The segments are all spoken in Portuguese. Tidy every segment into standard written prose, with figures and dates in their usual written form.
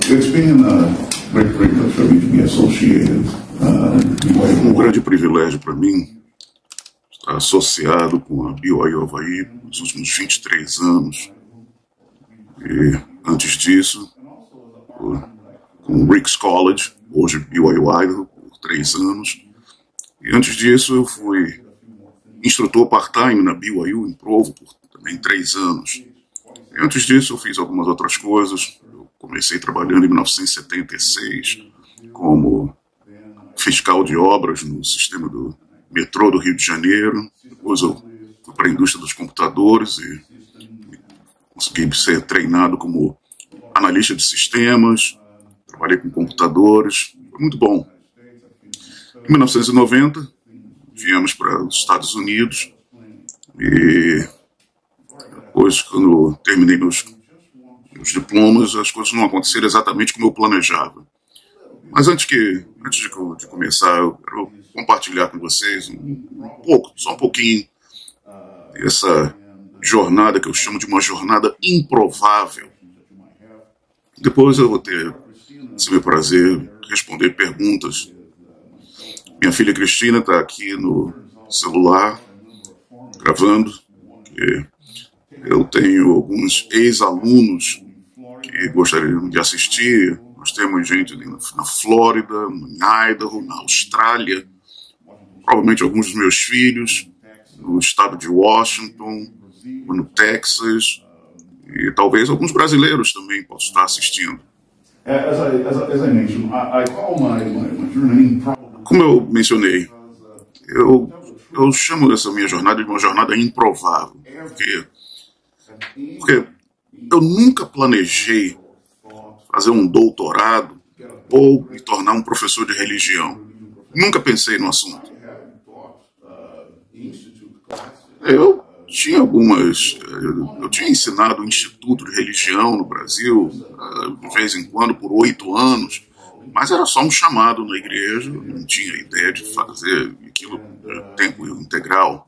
It's been a great privilege for me to be associated. Um grande privilégio para mim estar associado com a BYU Havaí nos últimos 23 anos. E antes disso, com o Ricks College, hoje BYU Idaho, por 3 anos. E antes disso, eu fui instrutor part-time na BYU em Provo por também 3 anos. E antes disso, eu fiz algumas outras coisas. Eu comecei trabalhando em 1976 como fiscal de obras no sistema do metrô do Rio de Janeiro. Depois eu fui para a indústria dos computadores e consegui ser treinado como analista de sistemas. Trabalhei com computadores. Foi muito bom. Em 1990, viemos para os Estados Unidos e depois, quando terminei meus diplomas, as coisas não aconteceram exatamente como eu planejava. Mas antes de começar, eu quero compartilhar com vocês só um pouquinho dessa jornada que eu chamo de uma jornada improvável. Depois eu vou ter esse meu prazer responder perguntas. Minha filha Cristina está aqui no celular, gravando. Eu tenho alguns ex-alunos que gostariam de assistir. Nós temos gente na Flórida, em Idaho, na Austrália, provavelmente alguns dos meus filhos, no estado de Washington, no Texas, e talvez alguns brasileiros também possam estar assistindo. Como eu mencionei, eu chamo essa minha jornada de uma jornada improvável, porque eu nunca planejei fazer um doutorado ou me tornar um professor de religião. Nunca pensei no assunto. Eu tinha ensinado o Instituto de Religião no Brasil, de vez em quando, por 8 anos, mas era só um chamado na igreja, eu não tinha ideia de fazer aquilo em tempo integral.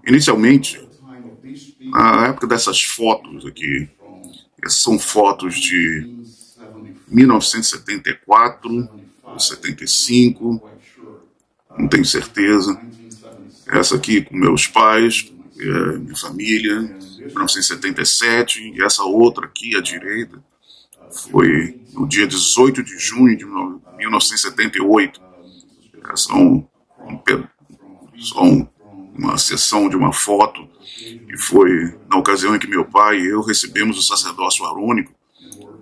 Inicialmente, na época dessas fotos aqui, essas são fotos de 1974 ou 75, não tenho certeza. Essa aqui com meus pais, minha família, 1977, e essa outra aqui à direita foi no dia 18 de junho de 1978. São uma sessão de uma foto, e foi na ocasião em que meu pai e eu recebemos o sacerdócio arônico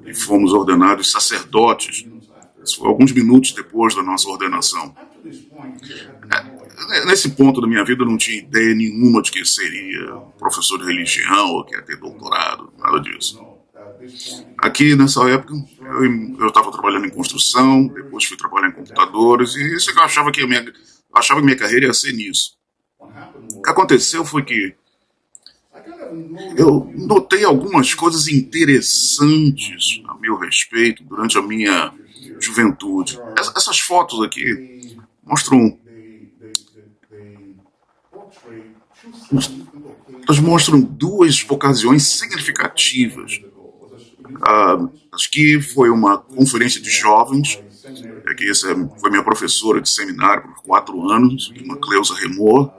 e fomos ordenados sacerdotes. Isso foi alguns minutos depois da nossa ordenação. Nesse ponto da minha vida eu não tinha ideia nenhuma de que seria professor de religião ou que ia ter doutorado, nada disso. Aqui nessa época eu estava trabalhando em construção, depois fui trabalhar em computadores, e isso eu achava que minha carreira ia ser nisso. O que aconteceu foi que eu notei algumas coisas interessantes a meu respeito durante a minha juventude. Essas fotos aqui elas mostram 2 ocasiões significativas. Acho que foi uma conferência de jovens, que essa foi minha professora de seminário por 4 anos, uma Cleusa Remor.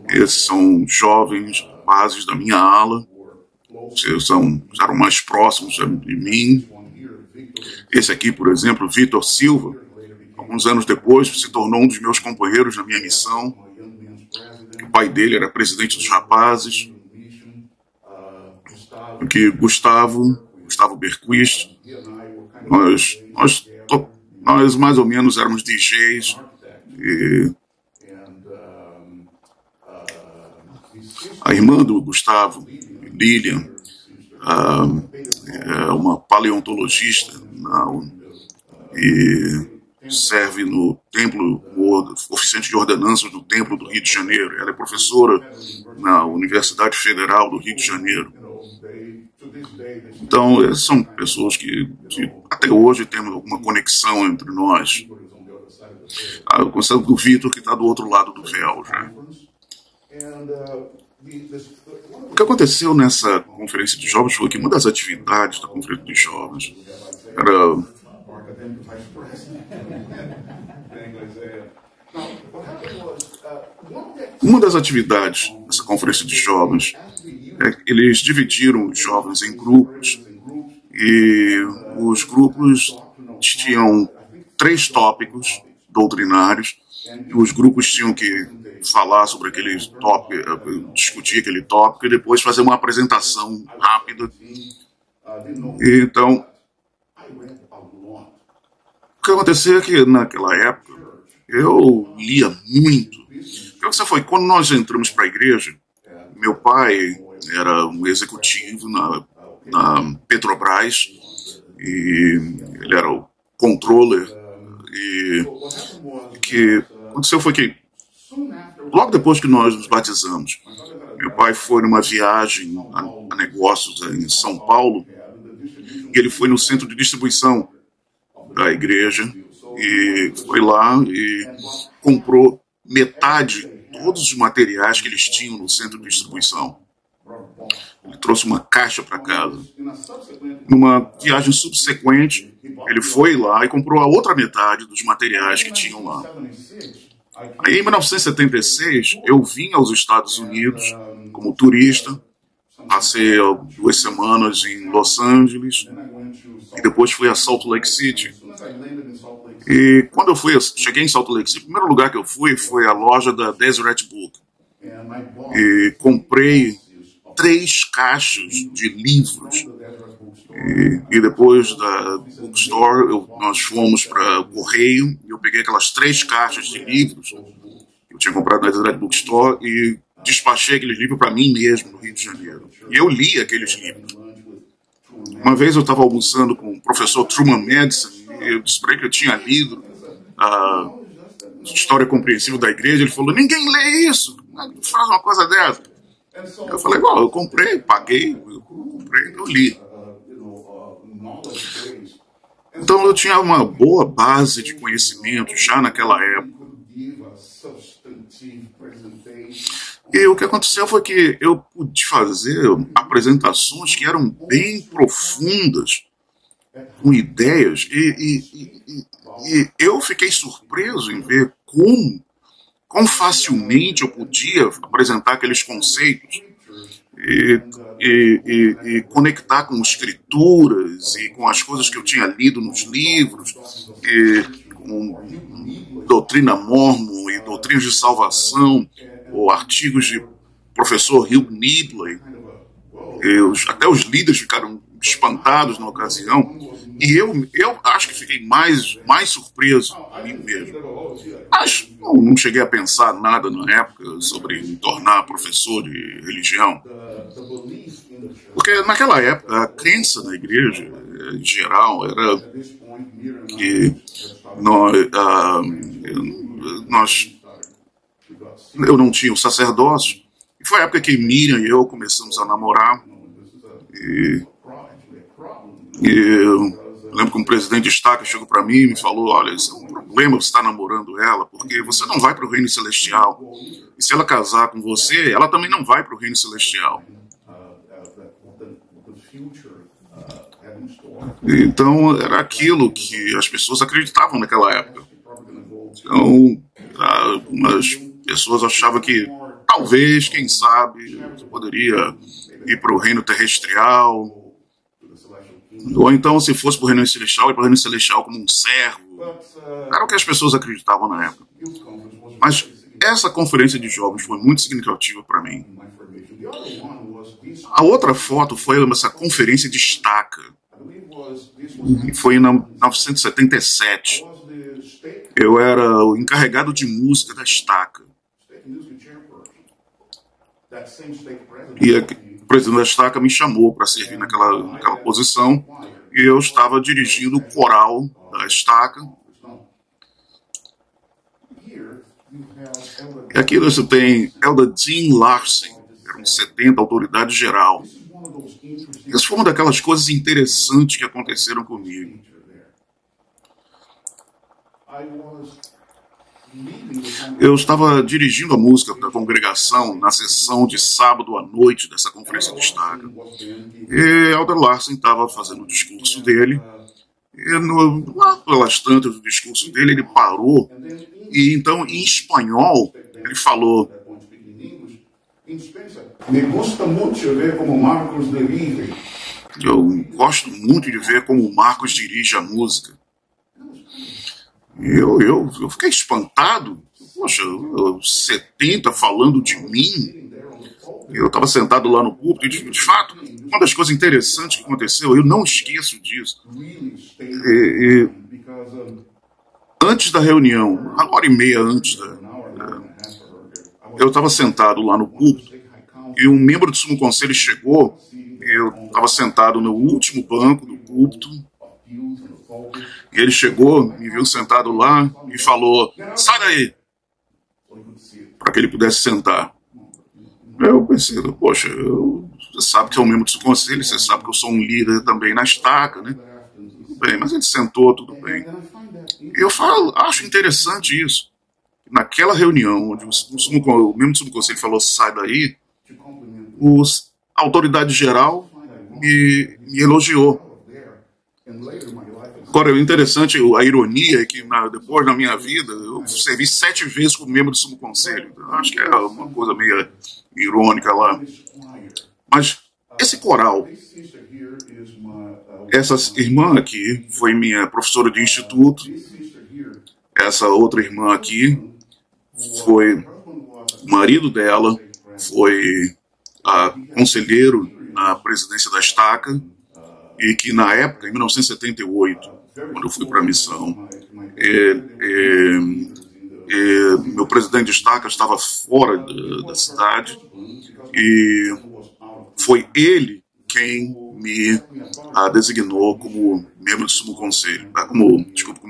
Esses são jovens rapazes da minha ala, eram mais próximos de mim. Esse aqui, por exemplo, Vitor Silva, alguns anos depois, se tornou um dos meus companheiros na minha missão. O pai dele era presidente dos rapazes. Gustavo Berquist, nós mais ou menos éramos DJs, e a irmã do Gustavo, Lilian, é uma paleontologista e serve no templo, oficiante de ordenanças no templo do Rio de Janeiro. Ela é professora na Universidade Federal do Rio de Janeiro. Então, essas são pessoas que até hoje temos alguma conexão entre nós. Começando do Vitor, que está do outro lado do véu já. O que aconteceu nessa conferência de jovens foi que uma das atividades da conferência de jovens era uma das atividades dessa conferência de jovens eles dividiram os jovens em grupos e os grupos tinham 3 tópicos doutrinários e os grupos tinham que falar sobre aquele tópico, discutir aquele tópico e depois fazer uma apresentação rápida. Então, o que aconteceu é que naquela época eu lia muito. O que foi quando nós entramos para a igreja, meu pai era um executivo na Petrobras e ele era o controller e o que aconteceu foi que logo depois que nós nos batizamos, meu pai foi numa viagem a negócios em São Paulo e ele foi no centro de distribuição da igreja e foi lá e comprou metade de todos os materiais que eles tinham no centro de distribuição. Ele trouxe uma caixa para casa. Numa viagem subsequente, ele foi lá e comprou a outra metade dos materiais que tinham lá. Aí, em 1976, eu vim aos Estados Unidos como turista, passei 2 semanas em Los Angeles e depois fui a Salt Lake City. E quando eu cheguei em Salt Lake City, o primeiro lugar que eu fui foi a loja da Deseret Book e comprei 3 caixas de livros. E depois da bookstore, nós fomos para o correio e eu peguei aquelas 3 caixas de livros que eu tinha comprado na Deseret Bookstore e despachei aqueles livros para mim mesmo no Rio de Janeiro. E eu li aqueles livros. Uma vez eu estava almoçando com o professor Truman Madison e eu disse para ele que eu tinha lido a História Compreensível da Igreja. Ele falou, ninguém lê isso, faz uma coisa dessa. Eu falei, eu comprei, paguei, eu li. Então eu tinha uma boa base de conhecimento já naquela época. E o que aconteceu foi que eu pude fazer apresentações que eram bem profundas, com ideias, e eu fiquei surpreso em ver quão facilmente eu podia apresentar aqueles conceitos e conectar com escrituras e com as coisas que eu tinha lido nos livros, e com doutrina mormon e doutrinas de salvação, ou artigos de professor Hugh Nibley. Até os líderes ficaram espantados na ocasião. E eu acho que fiquei mais surpreso comigo mesmo. Mas não cheguei a pensar nada na época sobre me tornar professor de religião. Porque naquela época a crença na igreja, em geral, era que eu não tinha um sacerdócio. E foi a época que Miriam e eu começamos a namorar. E eu lembro que um presidente de Estado chegou para mim e me falou, olha, isso é um problema você estar namorando ela, porque você não vai para o reino celestial. E se ela casar com você, ela também não vai para o reino celestial. Então, era aquilo que as pessoas acreditavam naquela época. Então, algumas pessoas achavam que talvez, quem sabe, você poderia ir para o reino terrestrial, ou então, se fosse para o reino celestial, ir para o reino celestial como um servo. Era o que as pessoas acreditavam na época. Mas essa conferência de jovens foi muito significativa para mim. A outra foto foi essa conferência de estaca. E foi em 1977. Eu era o encarregado de música da estaca. E o presidente da estaca me chamou para servir naquela posição. E eu estava dirigindo o coral da estaca. E aqui você tem Elder Dean Larsen, eram 70, autoridade geral. Isso foi uma daquelas coisas interessantes que aconteceram comigo. Eu estava dirigindo a música da congregação na sessão de sábado à noite dessa conferência de estaca. E Elder Larsen estava fazendo o discurso dele. E lá pelas tantas do discurso dele, ele parou. E então, em espanhol, ele falou: Me gusta muito ver como Marcos dirige. Eu gosto muito de ver como o Marcos dirige a música. Eu fiquei espantado. Poxa, 70 falando de mim. Eu estava sentado lá no púlpito e, de fato, uma das coisas interessantes que aconteceu, eu não esqueço disso. Antes da reunião, uma hora e meia antes eu estava sentado lá no púlpito e um membro do Sumo Conselho chegou. Eu estava sentado no último banco do púlpito. E ele chegou, me viu sentado lá e falou: sai daí! Para que ele pudesse sentar. Eu pensei: poxa, você sabe que é um membro do conselho, você sabe que eu sou um líder também na estaca, né? Tudo bem, mas ele sentou, tudo bem. E eu acho interessante isso. Naquela reunião, onde o membro do subconselho falou: sai daí, a autoridade geral me elogiou. Agora, o interessante, a ironia é que depois da minha vida, eu servi 7 vezes como membro do Sumo Conselho. Acho que é uma coisa meio irônica lá. Mas esse coral, essa irmã aqui foi minha professora de instituto. Essa outra irmã aqui foi o marido dela, foi conselheiro na presidência da estaca, e que na época, em 1978, quando eu fui para a missão, meu presidente de estaca estava fora da cidade e foi ele quem me designou como membro do Sumo Conselho, como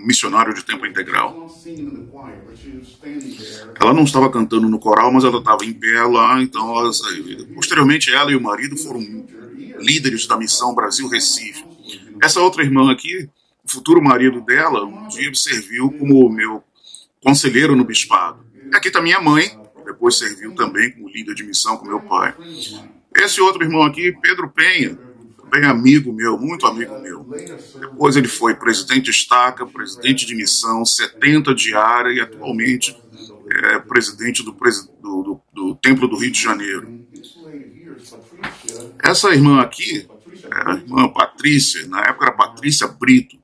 missionário de tempo integral. Ela não estava cantando no coral, mas ela estava em pé lá. Então, posteriormente, ela e o marido foram líderes da missão Brasil-Recife. Essa outra irmã aqui, o futuro marido dela, um dia serviu como meu conselheiro no bispado. Aqui está minha mãe, depois serviu também como líder de missão com meu pai. Esse outro irmão aqui, Pedro Penha, também amigo meu, muito amigo meu. Depois ele foi presidente de estaca, presidente de missão, 70 de área e atualmente é presidente do Templo do Rio de Janeiro. Essa irmã aqui, a irmã Patrícia, na época era Patrícia Brito,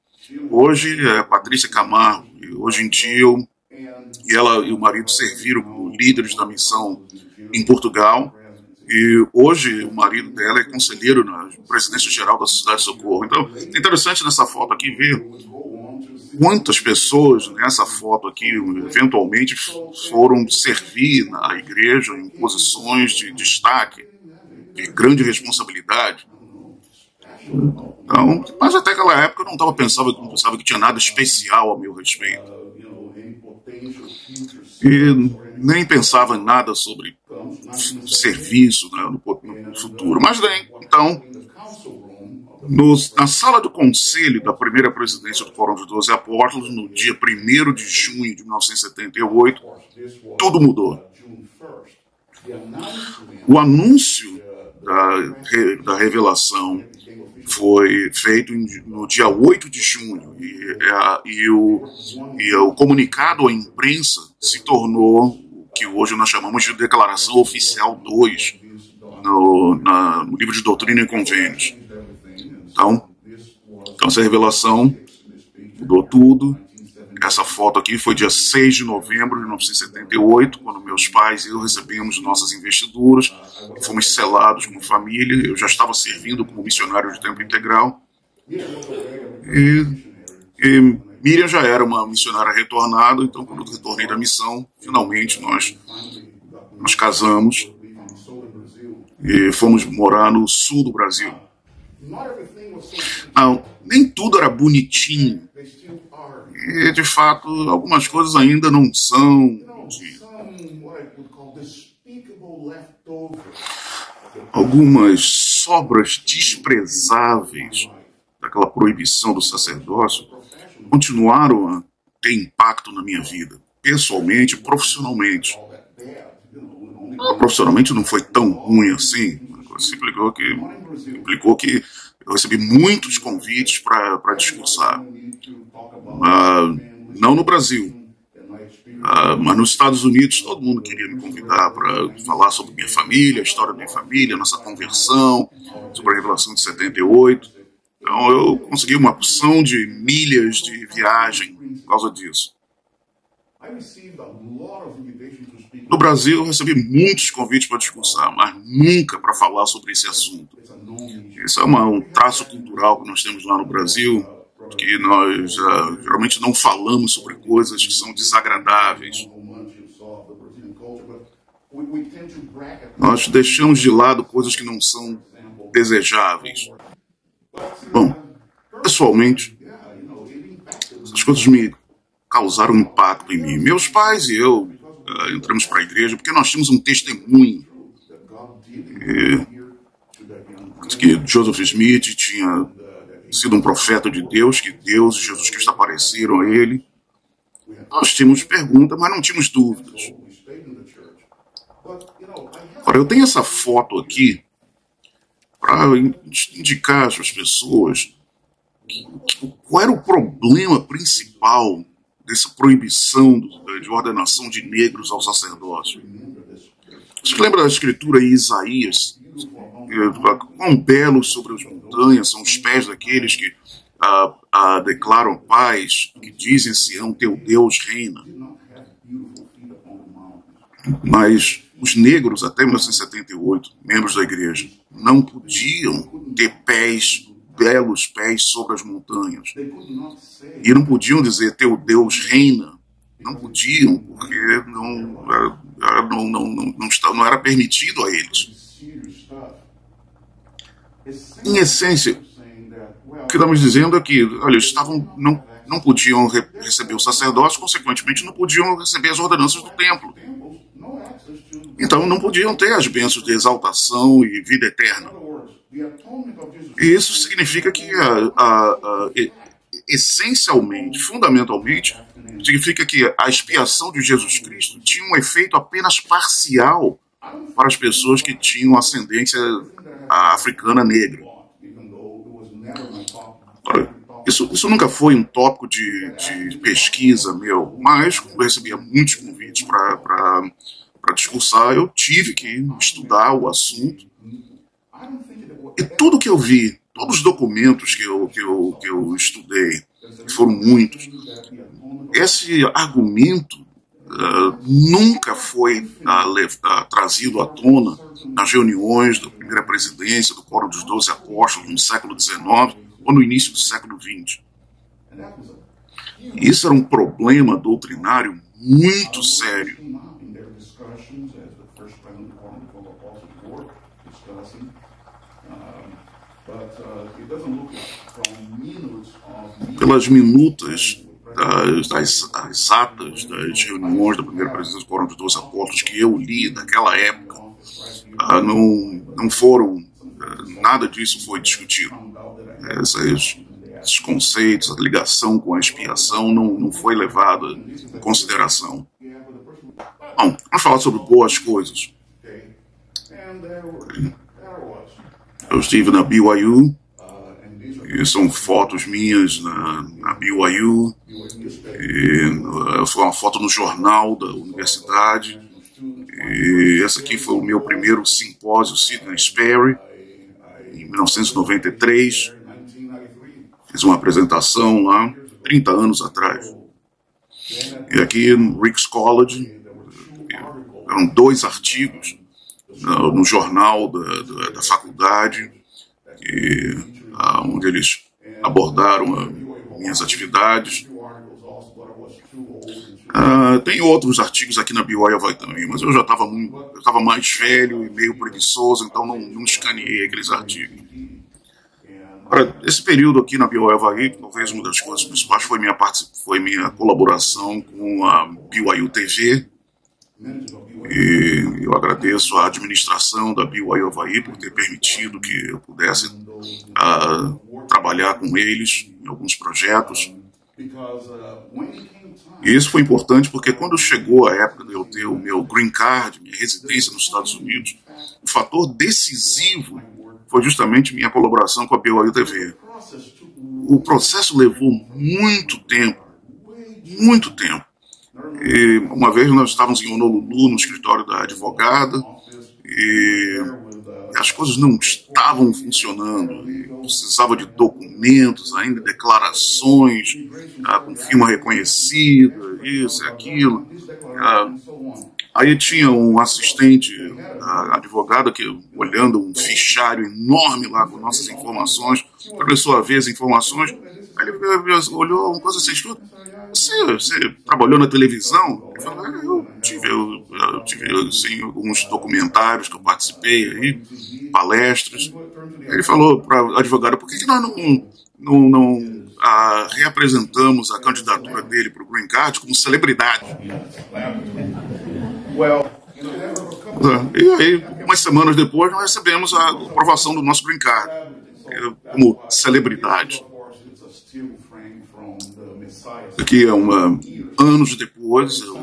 hoje é Patrícia Camargo. E hoje em dia ela e o marido serviram como líderes da missão em Portugal. E hoje o marido dela é conselheiro na presidência geral da Sociedade de Socorro. Então, é interessante nessa foto aqui ver quantas pessoas nessa foto aqui eventualmente foram servir na igreja em posições de destaque, de grande responsabilidade. Então, mas até aquela época eu não pensava que tinha nada especial a meu respeito. E nem pensava em nada sobre serviço, né, no futuro. Mas bem, então, na sala do conselho da primeira presidência do Fórum dos 12 Apóstolos, no dia 1º de junho de 1978, tudo mudou. O anúncio da revelação foi feito no dia 8 de junho e o comunicado à imprensa se tornou o que hoje nós chamamos de Declaração Oficial 2 no livro de Doutrina e Convênios. Então essa revelação mudou tudo. Essa foto aqui foi dia 6 de novembro de 1978, quando meus pais e eu recebemos nossas investiduras e fomos selados como família. Eu já estava servindo como missionário de tempo integral. E Miriam já era uma missionária retornada, então quando eu retornei da missão, finalmente nós casamos e fomos morar no sul do Brasil. Nem tudo era bonitinho. E, de fato, algumas coisas ainda não são algumas sobras desprezáveis daquela proibição do sacerdócio continuaram a ter impacto na minha vida. pessoalmente, profissionalmente. Profissionalmente não foi tão ruim assim. Isso implicou que eu recebi muitos convites para discursar. Não no Brasil, mas nos Estados Unidos todo mundo queria me convidar para falar sobre minha família, a história da minha família, nossa conversão, sobre a Revelação de 78. Então eu consegui uma porção de milhas de viagem por causa disso. No Brasil eu recebi muitos convites para discursar, mas nunca para falar sobre esse assunto. Isso é um traço cultural que nós temos lá no Brasil, que nós geralmente não falamos sobre coisas que são desagradáveis. Nós deixamos de lado coisas que não são desejáveis. Bom, pessoalmente, essas coisas me causaram impacto em mim. Meus pais e eu entramos para a igreja porque nós tínhamos um testemunho que Joseph Smith tinha sido um profeta de Deus, que Deus e Jesus Cristo apareceram a ele. Nós tínhamos perguntas, mas não tínhamos dúvidas. Agora, eu tenho essa foto aqui para indicar às pessoas qual era o problema principal dessa proibição de ordenação de negros ao sacerdócio. Você lembra da escritura em Isaías? Quão belos sobre as montanhas são os pés daqueles que declaram paz, que dizem Sião, teu Deus reina. Mas os negros, até 1978, membros da igreja, não podiam ter belos pés sobre as montanhas. E não podiam dizer teu Deus reina. Não podiam, porque não era permitido a eles. Em essência, o que estamos dizendo é que eles não podiam receber o sacerdócio, consequentemente não podiam receber as ordenanças do templo. Então não podiam ter as bênçãos de exaltação e vida eterna. E isso significa que, essencialmente, fundamentalmente, significa que a expiação de Jesus Cristo tinha um efeito apenas parcial para as pessoas que tinham ascendência africana negra. Isso nunca foi um tópico de pesquisa meu, mas como eu recebia muitos convites para discursar, eu tive que estudar o assunto. E tudo que eu vi, todos os documentos que eu estudei, que foram muitos, esse argumento nunca foi trazido à tona nas reuniões da primeira presidência do Quórum dos 12 Apóstolos no século XIX ou no início do século XX. Isso era um problema doutrinário muito sério. Pelas minutas das atas das reuniões da primeira presidência do Quórum dos 12 Apóstolos que eu li naquela época, não foram, nada disso foi discutido. Esses conceitos, a ligação com a expiação não foi levada em consideração. Bom, vamos falar sobre boas coisas. Eu estive na BYU, e são fotos minhas na BYU, foi uma foto no jornal da universidade, e essa aqui foi o meu primeiro simpósio Sidney Sperry, em 1993, fiz uma apresentação lá, 30 anos atrás. E aqui no Ricks College, eram 2 artigos no jornal da faculdade, onde eles abordaram minhas atividades. Tem outros artigos aqui na BYU também, mas eu já estava mais velho e meio preguiçoso, então não escaneei aqueles artigos. Ora, esse período aqui na BYU, talvez uma das coisas principais foi minha colaboração com a BYU TV, e eu agradeço à administração da BYU por ter permitido que eu pudesse trabalhar com eles em alguns projetos. E isso foi importante porque quando chegou a época de eu ter o meu green card, minha residência nos Estados Unidos, o fator decisivo foi justamente minha colaboração com a BYU TV. O processo levou muito tempo, muito tempo. E uma vez nós estávamos em Honolulu, no escritório da advogada, e as coisas não estavam funcionando. E precisava de documentos, ainda declarações, com firma reconhecida, isso e aquilo. Aí tinha um assistente advogado que, olhando um fichário enorme lá com nossas informações, começou a ver as informações, aí ele olhou uma coisa assim, escuta, você trabalhou na televisão? Ele falou, eu tive assim, alguns documentários que eu participei aí, palestras. Ele falou para a advogada, por que nós não reapresentamos a candidatura dele para o Green Card como celebridade? E aí, umas semanas depois, nós recebemos a aprovação do nosso Green Card como celebridade. Aqui anos depois, eu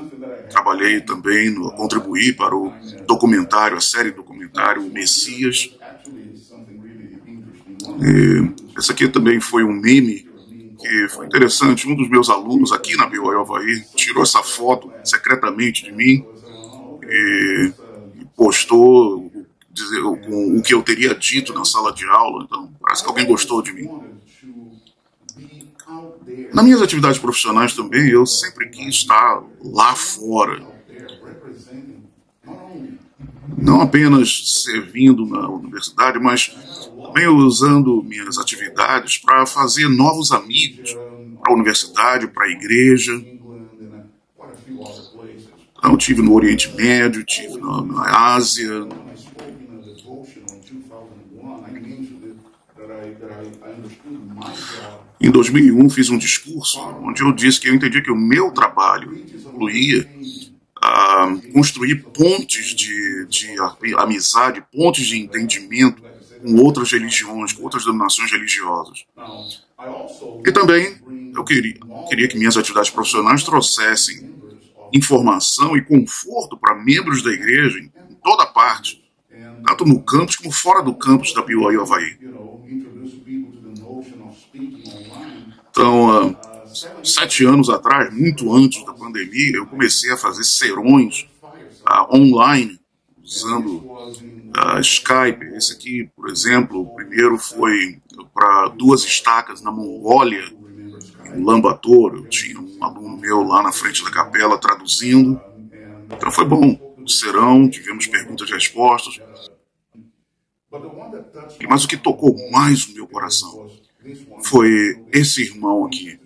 trabalhei também, contribuí para o documentário, a série documentário O Messias. E esse aqui também foi um meme que foi interessante. Um dos meus alunos aqui na BYU Havaí tirou essa foto secretamente de mim e postou com o que eu teria dito na sala de aula. Então, parece que alguém gostou de mim. Nas minhas atividades profissionais também, eu sempre quis estar lá fora. Não apenas servindo na universidade, mas também usando minhas atividades para fazer novos amigos para a universidade, para a igreja. Então, tive no Oriente Médio, tive na Ásia. Em 2001, fiz um discurso onde eu disse que eu entendi que o meu trabalho incluía construir pontes de amizade, pontes de entendimento com outras religiões, com outras denominações religiosas. E também eu queria que minhas atividades profissionais trouxessem informação e conforto para membros da igreja em toda parte, tanto no campus como fora do campus da BYU Havaí. Então, 7 anos atrás, muito antes da pandemia, eu comecei a fazer serões online, usando Skype. Esse aqui, por exemplo, o primeiro foi para 2 estacas na Mongólia, em Ulaanbaatar. Eu tinha um aluno meu lá na frente da capela traduzindo. Então foi bom. O serão, tivemos perguntas e respostas. Mas o que tocou mais o meu coração foi esse irmão aqui.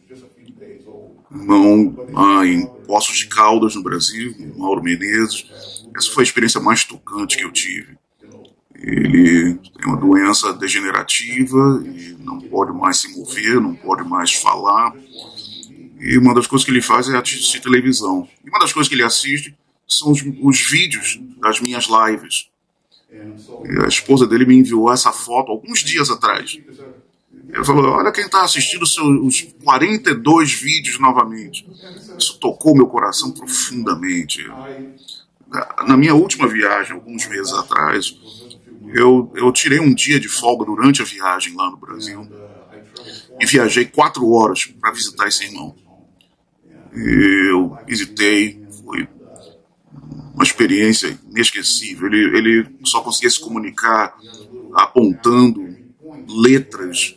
Irmão em Poços de Caldas, no Brasil, Mauro Menezes. Essa foi a experiência mais tocante que eu tive. Ele tem uma doença degenerativa e não pode mais se mover, não pode mais falar. E uma das coisas que ele faz é assistir televisão. E uma das coisas que ele assiste são os vídeos das minhas lives. E a esposa dele me enviou essa foto alguns dias atrás. Ele falou, olha quem está assistindo os 42 vídeos novamente. Isso tocou meu coração profundamente. Na minha última viagem, alguns meses atrás, eu tirei um dia de folga durante a viagem lá no Brasil e viajei 4 horas para visitar esse irmão. E eu visitei, foi uma experiência inesquecível. Ele só conseguia se comunicar apontando letras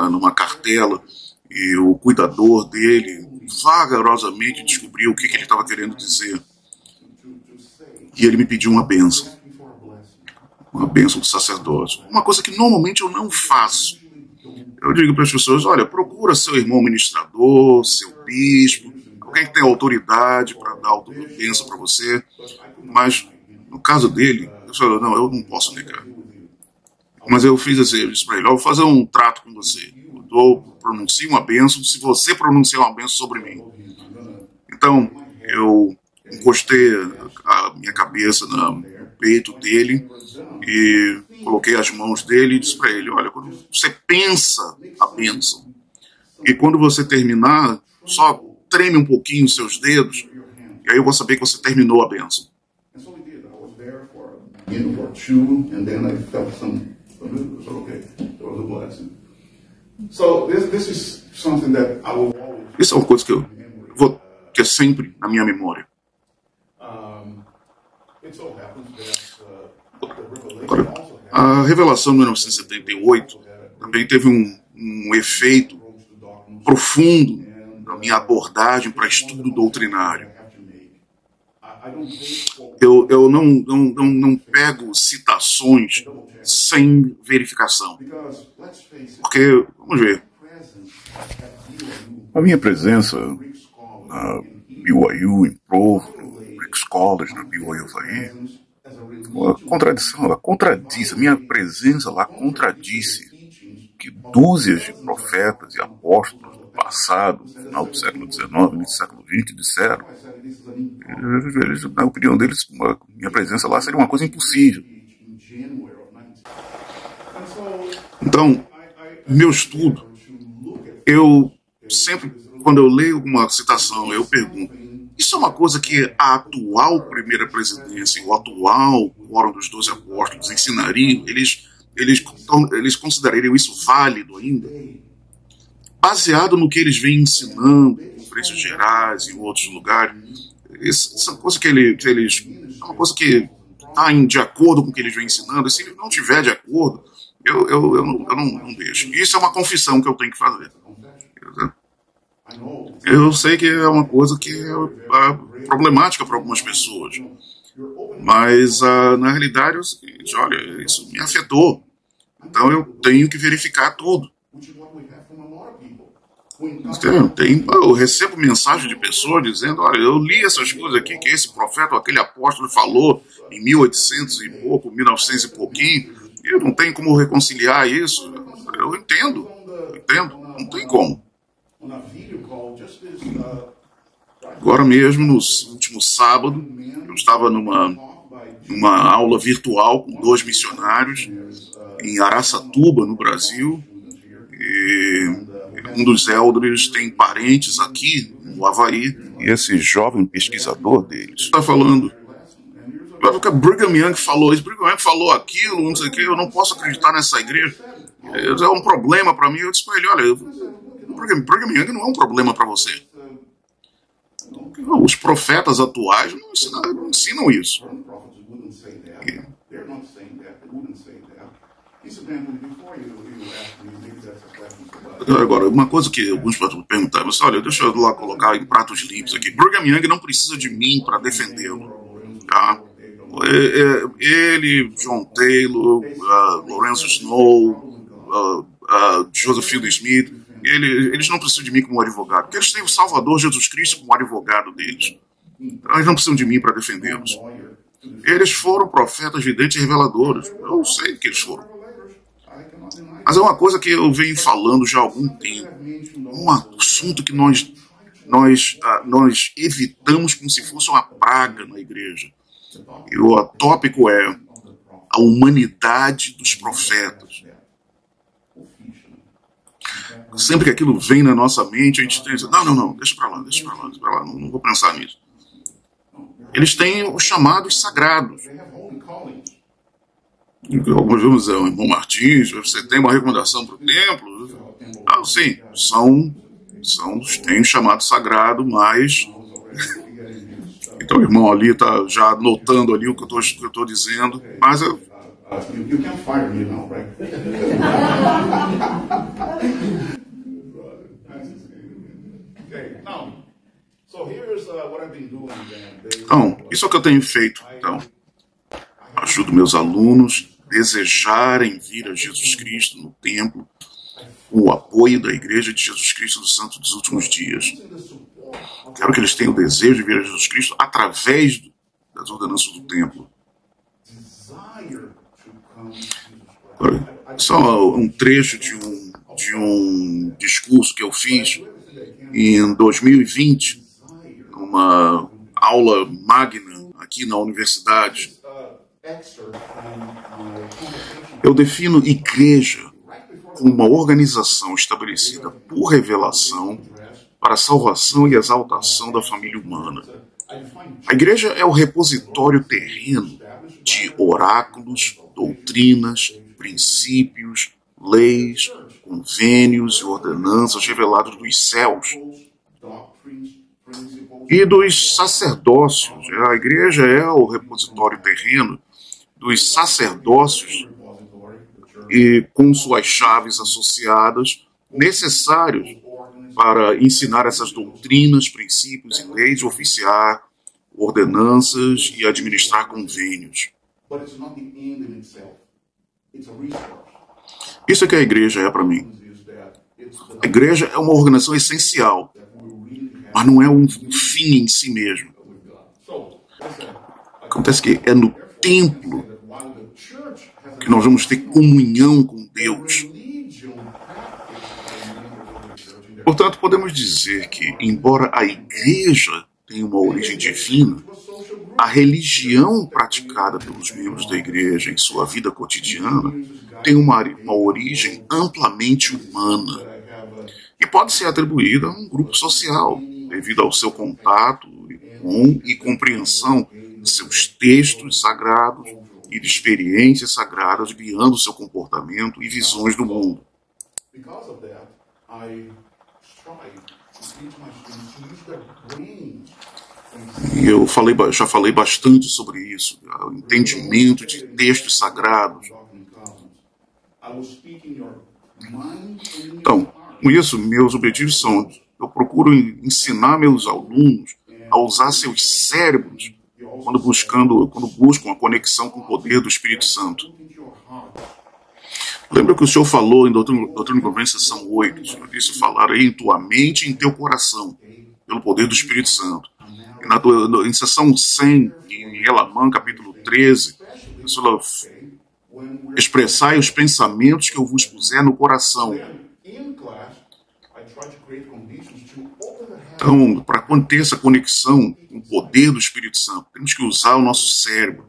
numa cartela, e o cuidador dele vagarosamente descobriu o que ele estava querendo dizer. E ele me pediu uma bênção do sacerdote. Uma coisa que normalmente eu não faço. Eu digo para as pessoas, olha, procura seu irmão ministrador, seu bispo, alguém que tem autoridade para dar a bênção para você. Mas, no caso dele, eu falei, não, eu não posso negar. Mas eu fiz assim, eu disse para ele, eu vou fazer um trato com você. Eu pronuncio uma bênção se você pronunciar uma bênção sobre mim. Então, eu encostei a minha cabeça no peito dele e coloquei as mãos dele e disse para ele, olha, quando você pensa a bênção e quando você terminar, só treme um pouquinho os seus dedos, e aí eu vou saber que você terminou a bênção. Isso é uma coisa que eu vou ter sempre na minha memória. Agora, a revelação de 1978 também teve um efeito profundo na minha abordagem para estudo doutrinário. Eu não pego citações sem verificação. Porque, vamos ver, a minha presença na BYU, em Provo, no Rick's College, na BYU Havaí, a contradição, ela contradiz, a minha presença lá contradisse que dúzias de profetas e apóstolos do passado, no final do século XIX, no século XX, disseram. Eles, na opinião deles, minha presença lá seria uma coisa impossível. Então, meu estudo, eu sempre, quando eu leio uma citação, eu pergunto, isso é uma coisa que a atual primeira presidência, o atual Quórum dos 12 Apóstolos ensinariam, eles considerariam isso válido ainda? Baseado no que eles vêm ensinando em conferências gerais e em outros lugares, isso é uma coisa que eles é uma coisa que está de acordo com o que eles vêm ensinando. Se não tiver de acordo, eu não deixo. Isso é uma confissão que eu tenho que fazer. Eu sei que é uma coisa que é problemática para algumas pessoas, mas na realidade é o seguinte, olha, isso me afetou, então eu tenho que verificar tudo. Eu recebo mensagem de pessoas dizendo, olha, eu li essas coisas aqui que esse profeta ou aquele apóstolo falou em 1800 e pouco, 1900 e pouquinho, e eu não tenho como reconciliar isso. Eu entendo, não tem como. Agora mesmo, no último sábado, eu estava numa aula virtual com 2 missionários em Araçatuba, no Brasil, e um dos elders tem parentes aqui no Havaí, e esse jovem pesquisador deles está falando, Brigham Young falou isso, Brigham Young falou aquilo, não sei o que, eu não posso acreditar nessa igreja, é um problema para mim. Eu disse para ele, olha, Brigham Young não é um problema para você. Os profetas atuais não ensinam isso. Agora, uma coisa que alguns perguntaram, olha, deixa eu lá colocar em pratos limpos aqui. Brigham Young não precisa de mim para defendê-lo. Tá? Ele, John Taylor, Lorenzo Snow, Joseph Fielding Smith, eles não precisam de mim como advogado, porque eles têm o Salvador Jesus Cristo como advogado deles. Então, eles não precisam de mim para defendê-los. Eles foram profetas, videntes e reveladores. Eu sei que eles foram. Mas é uma coisa que eu venho falando já há algum tempo. Um assunto que nós evitamos como se fosse uma praga na igreja. E o tópico é a humanidade dos profetas. Sempre que aquilo vem na nossa mente, a gente pensa, não, deixa pra lá, não vou pensar nisso. Eles têm os chamados sagrados. Alguns vamos dizer, o irmão Martins, você tem uma recomendação para o templo? Sim, tem um chamado sagrado, mas... Então o irmão ali está já anotando ali o que eu estou dizendo, mas eu... Então, isso é o que eu tenho feito. Então, ajudo meus alunos a desejarem vir a Jesus Cristo no templo, com o apoio da Igreja de Jesus Cristo dos Santos dos Últimos Dias. Quero que eles tenham o desejo de vir a Jesus Cristo através das ordenanças do templo. Só um trecho de um discurso que eu fiz em 2020, numa aula magna aqui na universidade. Eu defino igreja como uma organização estabelecida por revelação para a salvação e exaltação da família humana. A igreja é o repositório terreno de oráculos, doutrinas, princípios, leis, convênios e ordenanças revelados dos céus e dos sacerdócios. A igreja é o repositório terreno dos sacerdócios e com suas chaves associadas necessários para ensinar essas doutrinas, princípios e leis, oficiar ordenanças e administrar convênios. Isso é que a igreja é para mim. A igreja é uma organização essencial, mas não é um fim em si mesmo. Acontece que é no templo que nós vamos ter comunhão com Deus. Portanto, podemos dizer que, embora a igreja tenha uma origem divina, a religião praticada pelos membros da igreja em sua vida cotidiana tem uma origem amplamente humana e pode ser atribuída a um grupo social, devido ao seu contato com e compreensão de seus textos sagrados e de experiências sagradas guiando seu comportamento e visões do mundo. E eu já falei bastante sobre isso, o entendimento de textos sagrados. Então, com isso, meus objetivos são: eu procuro ensinar meus alunos a usar seus cérebros quando buscam a conexão com o poder do Espírito Santo. Lembra que o Senhor falou em Doutrina e Convênios, seção 8, o Senhor disse: falarei em tua mente e em teu coração, pelo poder do Espírito Santo. E em seção 100, em Elamã, capítulo 13, o Senhor expressai os pensamentos que eu vos puser no coração. Então, para ter essa conexão com o poder do Espírito Santo, temos que usar o nosso cérebro.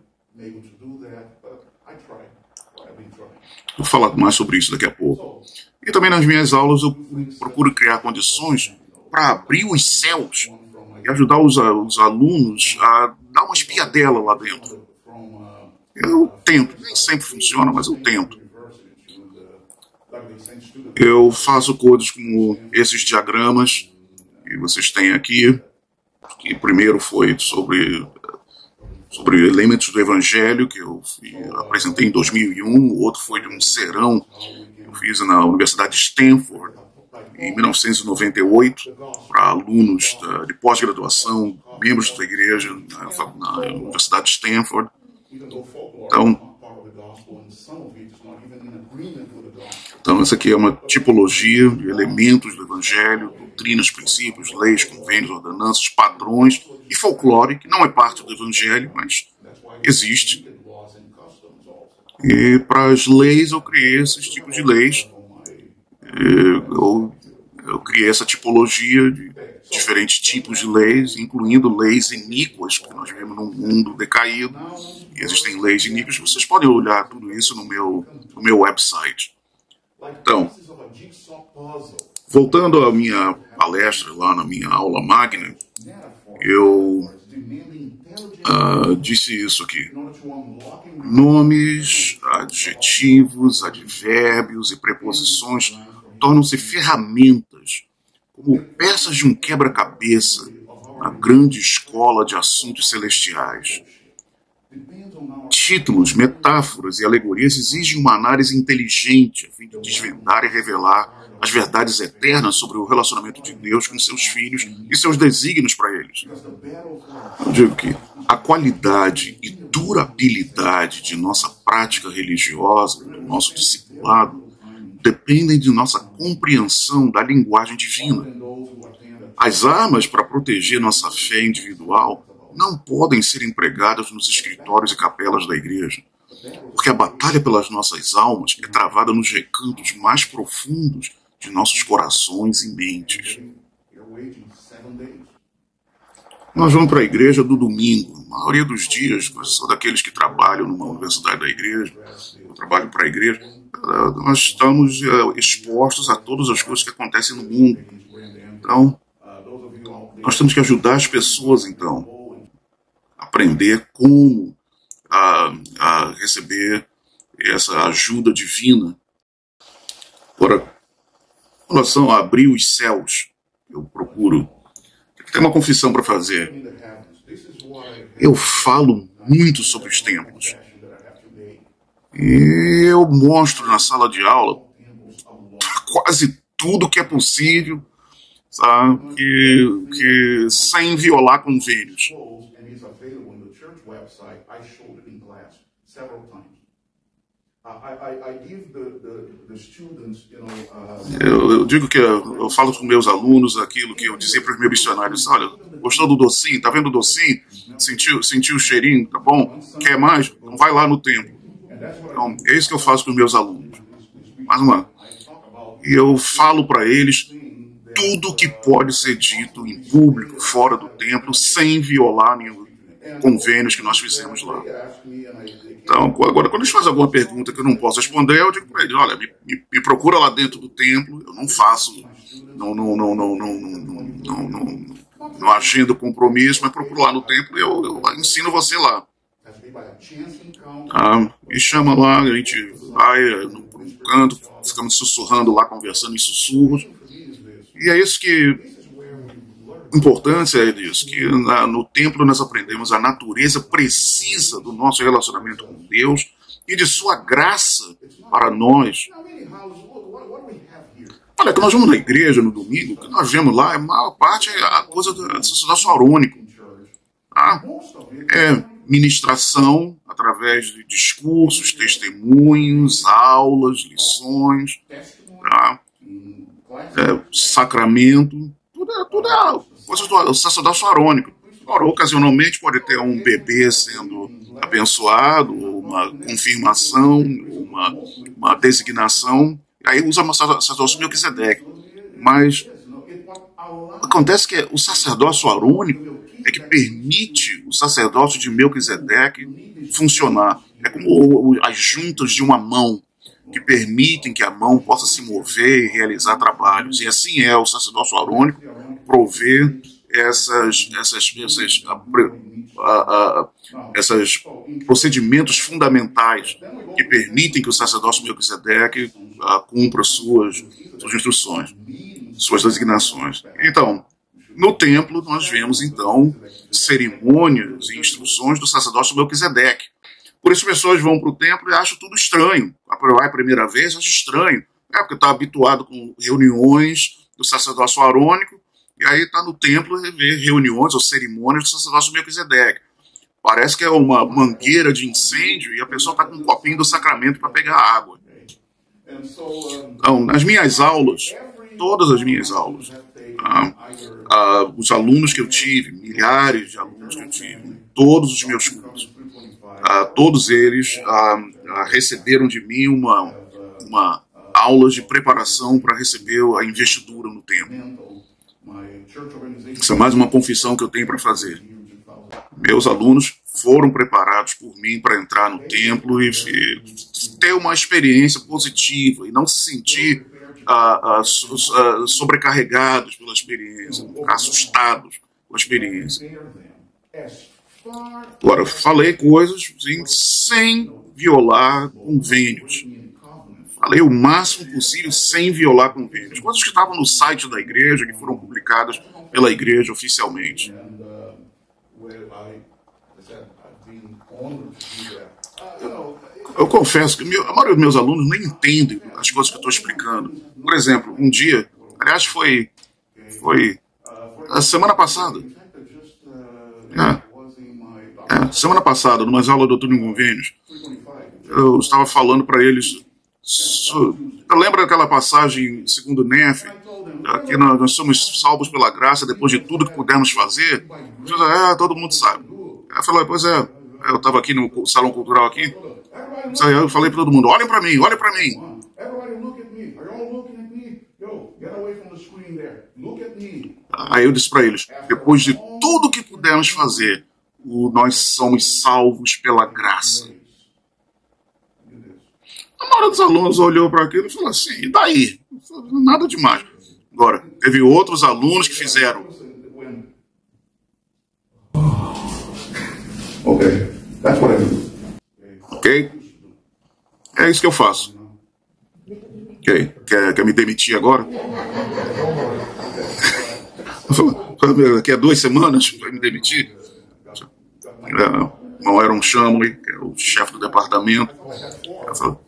Vou falar mais sobre isso daqui a pouco. E também nas minhas aulas eu procuro criar condições para abrir os céus e ajudar os alunos a dar uma espiadela lá dentro. Eu tento, nem sempre funciona, mas eu tento. Eu faço coisas como esses diagramas que vocês têm aqui, que primeiro foi sobre elementos do Evangelho, que eu apresentei em 2001, o outro foi de um serão que eu fiz na Universidade de Stanford, em 1998, para alunos de pós-graduação, membros da igreja, na Universidade de Stanford. Então, essa aqui é uma tipologia de elementos do Evangelho, doutrinas, princípios, leis, convênios, ordenanças, padrões e folclore, que não é parte do Evangelho, mas existe. E para as leis, eu criei esses tipos de leis. Eu criei essa tipologia de diferentes tipos de leis, incluindo leis iníquas, que nós vivemos num mundo decaído, e existem leis iníquas. Vocês podem olhar tudo isso no meu website. Então, voltando à minha palestra, lá na minha aula magna, eu disse isso aqui. Nomes, adjetivos, advérbios e preposições tornam-se ferramentas, como peças de um quebra-cabeça na grande escola de assuntos celestiais. Títulos, metáforas e alegorias exigem uma análise inteligente a fim de desvendar e revelar as verdades eternas sobre o relacionamento de Deus com seus filhos e seus desígnios para eles. Eu digo que a qualidade e durabilidade de nossa prática religiosa, do nosso discipulado, dependem de nossa compreensão da linguagem divina. As armas para proteger nossa fé individual não podem ser empregadas nos escritórios e capelas da igreja, porque a batalha pelas nossas almas é travada nos recantos mais profundos de nossos corações e mentes. Nós vamos para a igreja do domingo. A maioria dos dias, nós sou daqueles que trabalham numa universidade da igreja, eu trabalho para a igreja, nós estamos expostos a todas as coisas que acontecem no mundo. Então, Nós temos que ajudar as pessoas, então, a aprender como a receber essa ajuda divina. Agora, com relação a abrir os céus, eu procuro. Tem uma confissão para fazer. Eu falo muito sobre os templos. E eu mostro na sala de aula quase tudo que é possível, sabe? Que sem violar convênios. Eu digo que eu falo com meus alunos aquilo que eu dizia para os meus missionários: olha, gostou do docinho? Tá vendo o docinho? Sentiu o cheirinho? Tá bom? Quer mais? Então vai lá no templo. Então, é isso que eu faço com os meus alunos. Mais uma. E eu falo para eles tudo que pode ser dito em público, fora do templo, sem violar nenhum convênios que nós fizemos lá. Então, agora, quando eles fazem alguma pergunta que eu não posso responder, eu digo para eles: olha, me procura lá dentro do templo. Eu não faço, não agendo compromisso, mas procuro lá no templo e eu ensino você lá. Me chama lá, a gente vai num canto, ficamos sussurrando lá, conversando em sussurros. E é isso que... A importância é disso, que no templo nós aprendemos a natureza precisa do nosso relacionamento com Deus e de sua graça para nós. Olha, que nós vamos na igreja no domingo, o que nós vemos lá, a maior parte é a coisa do sacerdócio arônico. É ministração através de discursos, testemunhos, aulas, lições, sacramento, tudo é coisa do sacerdócio arônico. Ora, ocasionalmente pode ter um bebê sendo abençoado, uma confirmação, uma designação, aí usa o sacerdócio Melquisedeque. Mas acontece que o sacerdócio arônico é que permite o sacerdócio de Melquisedeque funcionar. É como as juntas de uma mão, que permitem que a mão possa se mover e realizar trabalhos. E assim é o sacerdócio arônico, prover esses procedimentos fundamentais que permitem que o sacerdócio Melquisedeque cumpra suas instruções, suas designações. Então, no templo, nós vemos, então, cerimônias e instruções do sacerdócio Melquisedeque. Por isso, pessoas vão para o templo e acham tudo estranho. Vai a primeira vez, acha estranho. Porque está habituado com reuniões do sacerdócio arônico, e aí está no templo e vê reuniões ou cerimônias do sacerdócio Melquisedeque. Parece que é uma mangueira de incêndio e a pessoa está com um copinho do sacramento para pegar água. Então, nas minhas aulas, todas as minhas aulas, os alunos que eu tive, milhares de alunos que eu tive, todos os meus cursos, todos eles receberam de mim uma aula de preparação para receber a investidura no templo. Isso é mais uma confissão que eu tenho para fazer. Meus alunos foram preparados por mim para entrar no templo e ter uma experiência positiva e não se sentir sobrecarregados pela experiência, assustados com a experiência. Agora, eu falei coisas sem violar convênios. Falei o máximo possível sem violar convênios. Coisas que estavam no site da igreja, que foram publicadas pela igreja oficialmente. Eu confesso que a maioria dos meus alunos nem entendem as coisas que eu estou explicando. Por exemplo, um dia, aliás, foi a semana passada. Semana passada, numa aula de doutrina e convênios, eu estava falando para eles. Lembra daquela passagem, segundo Nefe, que nós somos salvos pela graça depois de tudo que pudermos fazer? Todo mundo sabe. Eu falei, pois é, eu estava aqui no salão cultural aqui, eu falei para todo mundo: olhem para mim, olhem para mim. Aí eu disse para eles: depois de tudo que pudermos fazer, nós somos salvos pela graça. A maioria dos alunos olhou para aquilo e falou assim: e daí? Nada demais. Agora, teve outros alunos que fizeram: Okay, that's what I do. Ok? É isso que eu faço. Ok? Quer me demitir agora? Daqui a 2 semanas vai me demitir? Não era um Chamley, que é o chefe do departamento. Ela falou,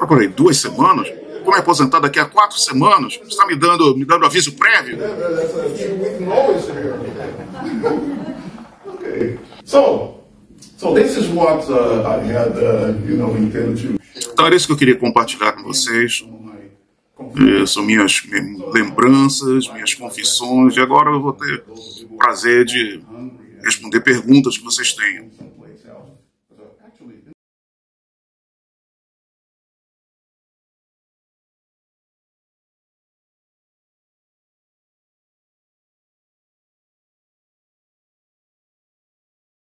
peraí, 2 semanas? Vou me aposentar daqui a 4 semanas? Você está me dando aviso prévio? Okay. So this is what I had, intended to. Então era isso que eu queria compartilhar com vocês. São minhas lembranças, minhas confissões, e agora eu vou ter o prazer de responder perguntas que vocês tenham.